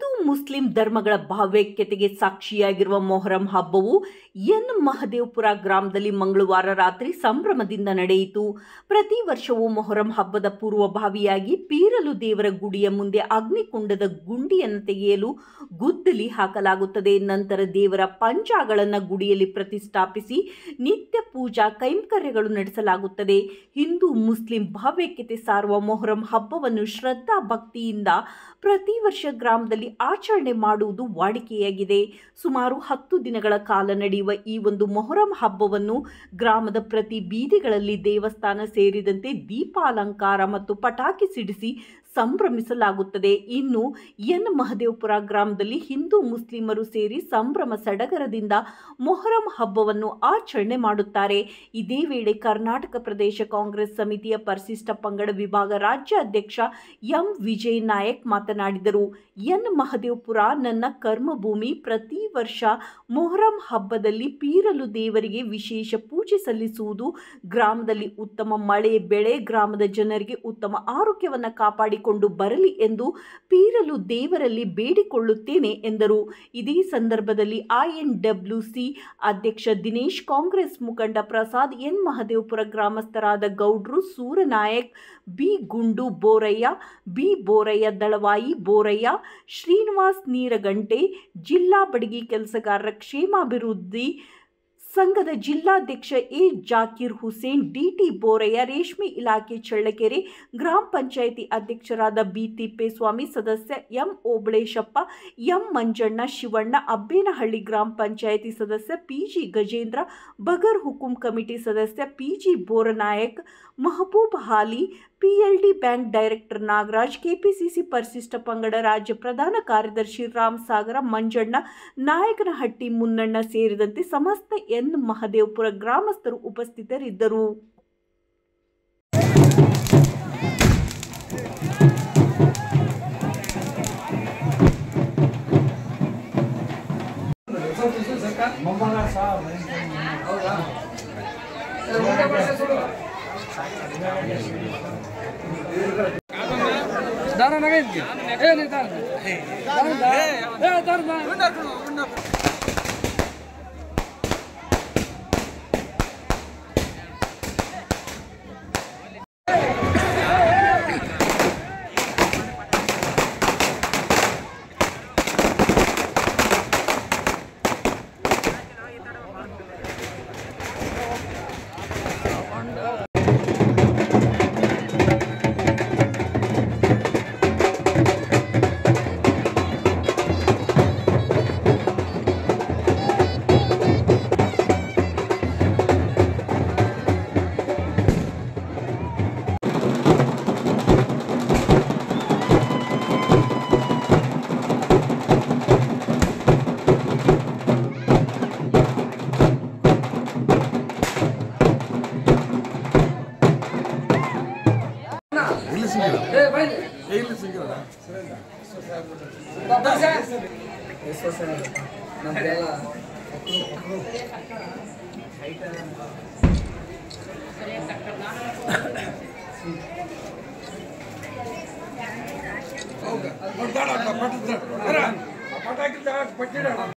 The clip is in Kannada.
ಹಿಂದೂ ಮುಸ್ಲಿಂ ಧರ್ಮಗಳ ಭಾವೈಕ್ಯತೆಗೆ ಸಾಕ್ಷಿಯಾಗಿರುವ ಮೊಹರಂ ಹಬ್ಬವು ಎನ್ ಮಹದೇವಪುರ ಗ್ರಾಮದಲ್ಲಿ ಮಂಗಳವಾರ ರಾತ್ರಿ ಸಂಭ್ರಮದಿಂದ ನಡೆಯಿತು. ಪ್ರತಿ ವರ್ಷವೂ ಮೊಹರಂ ಹಬ್ಬದ ಪೂರ್ವಭಾವಿಯಾಗಿ ಪೀರಲು ದೇವರ ಗುಡಿಯ ಮುಂದೆ ಅಗ್ನಿಕುಂಡದ ಗುಂಡಿಯನ್ನು ತೆಗೆಯಲು ಗುದ್ದಲಿ ಹಾಕಲಾಗುತ್ತದೆ. ನಂತರ ದೇವರ ಪಂಚಾಗಳನ್ನು ಗುಡಿಯಲ್ಲಿ ಪ್ರತಿಷ್ಠಾಪಿಸಿ ನಿತ್ಯ ಪೂಜಾ ಕೈಂಕರ್ಯಗಳು ನಡೆಸಲಾಗುತ್ತದೆ. ಹಿಂದೂ ಮುಸ್ಲಿಂ ಭಾವೈಕ್ಯತೆ ಸಾರುವ ಮೊಹರಂ ಹಬ್ಬವನ್ನು ಶ್ರದ್ಧಾ ಭಕ್ತಿಯಿಂದ ಪ್ರತಿ ವರ್ಷ ಗ್ರಾಮದಲ್ಲಿ ಆಚರಣೆ ಮಾಡುವುದು ವಾಡಿಕೆಯಾಗಿದೆ. ಸುಮಾರು 10 ದಿನಗಳ ಕಾಲ ನಡೆಯುವ ಈ ಒಂದು ಮೊಹರಂ ಹಬ್ಬವನ್ನು ಗ್ರಾಮದ ಪ್ರತಿ ಬೀದಿಗಳಲ್ಲಿ ದೇವಸ್ಥಾನ ಸೇರಿದಂತೆ ದೀಪಾಲಂಕಾರ ಮತ್ತು ಪಟಾಕಿ ಸಿಡಿಸಿ ಸಂಭ್ರಮಿಸಲಾಗುತ್ತದೆ. ಇನ್ನು ಎನ್ ಮಹದೇವಪುರ ಗ್ರಾಮದಲ್ಲಿ ಹಿಂದೂ ಮುಸ್ಲಿಮರು ಸೇರಿ ಸಂಭ್ರಮ ಸಡಗರದಿಂದ ಮೊಹರಂ ಹಬ್ಬವನ್ನು ಆಚರಣೆ ಮಾಡುತ್ತಾರೆ. ಇದೇ ವೇಳೆ ಕರ್ನಾಟಕ ಪ್ರದೇಶ ಕಾಂಗ್ರೆಸ್ ಸಮಿತಿಯ ಪರಿಶಿಷ್ಟ ಪಂಗಡ ವಿಭಾಗ ರಾಜ್ಯ ಅಧ್ಯಕ್ಷ ಎಂ ವಿಜಯ್ ನಾಯಕ್ ಮಾತನಾಡಿದರು. ಎನ್ ಮಹದೇವಪುರ ನನ್ನ ಕರ್ಮಭೂಮಿ. ಪ್ರತಿ ವರ್ಷ ಮೊಹರಂ ಹಬ್ಬದಲ್ಲಿ ಪೀರಲು ದೇವರಿಗೆ ವಿಶೇಷ ಪೂಜೆ ಸಲ್ಲಿಸುವುದು, ಗ್ರಾಮದಲ್ಲಿ ಉತ್ತಮ ಮಳೆ ಬೆಳೆ, ಗ್ರಾಮದ ಜನರಿಗೆ ಉತ್ತಮ ಆರೋಗ್ಯವನ್ನು ಕಾಪಾಡಿಕೊಂಡು ಬರಲಿ ಎಂದು ಪೀರಲು ದೇವರಲ್ಲಿ ಬೇಡಿಕೊಳ್ಳುತ್ತೇನೆ ಎಂದರು. ಇದೇ ಸಂದರ್ಭದಲ್ಲಿ INWC ಅಧ್ಯಕ್ಷ ದಿನೇಶ್, ಕಾಂಗ್ರೆಸ್ ಮುಖಂಡ ಪ್ರಸಾದ್, ಎನ್ ಮಹದೇವಪುರ ಗ್ರಾಮಸ್ಥರಾದ ಗೌಡ್ರು ಸೂರನಾಯಕ್, ಬಿ ಗುಂಡು ಬೋರಯ್ಯ, ಬಿ ಬೋರಯ್ಯ ದಳವಾಯಿ ಬೋರಯ್ಯ, ಶ್ರೀನಿವಾಸ್ ನೀರಗಂಟೆ, ಜಿಲ್ಲಾ ಬಡಗಿ ಕೆಲಸಗಾರರ ಕ್ಷೇಮಾಭಿವೃದ್ಧಿ ಸಂಘದ ಜಿಲ್ಲಾಧ್ಯಕ್ಷ ಎ ಜಾಕೀರ್ ಹುಸೇನ್, ಡಿಟಿ ಬೋರಯ್ಯ, ರೇಷ್ಮೆ ಇಲಾಖೆ ಚಳ್ಳಕೆರೆ ಗ್ರಾಮ ಪಂಚಾಯಿತಿ ಅಧ್ಯಕ್ಷರಾದ ಬಿ ತಿಪ್ಪೇಸ್ವಾಮಿ, ಸದಸ್ಯ ಎಂ ಓಬಳೇಶಪ್ಪ, ಎಂ ಮಂಜಣ್ಣ, ಶಿವಣ್ಣ, ಅಬ್ಬೇನಹಳ್ಳಿ ಗ್ರಾಮ ಪಂಚಾಯಿತಿ ಸದಸ್ಯ ಪಿಜಿ ಗಜೇಂದ್ರ, ಬಗರ್ ಹುಕುಂ ಕಮಿಟಿ ಸದಸ್ಯ ಪಿಜಿ ಬೋರನಾಯಕ್, ಮಹಬೂಬ್ ಹಾಲಿ, PLD bank director Nagaraj, KPCC ಪರಿಶಿಷ್ಟ ಪಂಗಡ ರಾಜ್ಯ ಪ್ರಧಾನ ಕಾರ್ಯದರ್ಶಿ ರಾಮ್ ಸಾಗರ, ಮಂಜಣ್ಣ, ನಾಯಕನಹಟ್ಟಿ ಮುನ್ನಣ್ಣ ಸೇರಿದಂತೆ ಸಮಸ್ತ ಎನ್ ಮಹದೇವಪುರ ಗ್ರಾಮಸ್ಥರು ಉಪಸ್ಥಿತರಿದ್ದರು. दारा नगे ए नहीं दारा